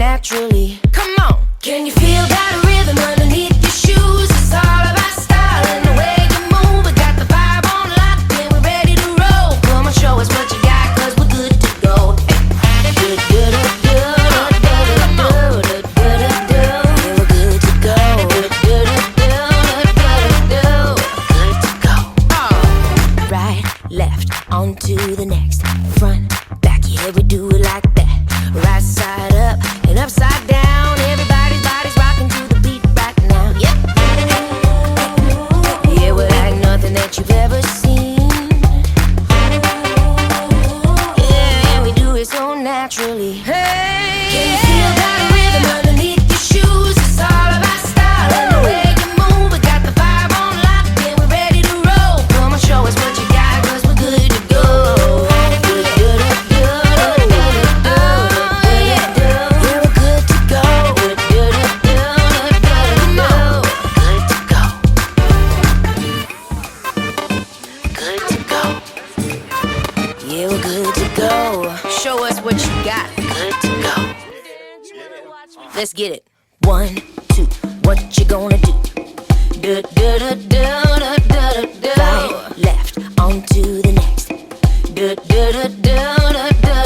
naturally. Come on, can you feel that rhythm underneath your shoes? It's all about style and the way you move. We got the vibe on lock and we're ready to roll. Come on, show us what you got, cause we're good to go. On to the next, front, back, yeah, we do it like that. Right side up and upside down. Everybody's body's rocking to the beat right now. Yep. Yeah, we're like nothing that you've ever seen. Yeah, and we do it so naturally. Hey, can you feel that rhythm underneath your shoes? It's all about style and the way you move. We got the vibe on lock and we're ready to roll. Come on, show us what you got, cause we're good to go. Show us what you got. Good to go. Let's get it. 1, 2, what you gonna do? Do do do do do do do. Right, left, on to the next. Do do do do do do.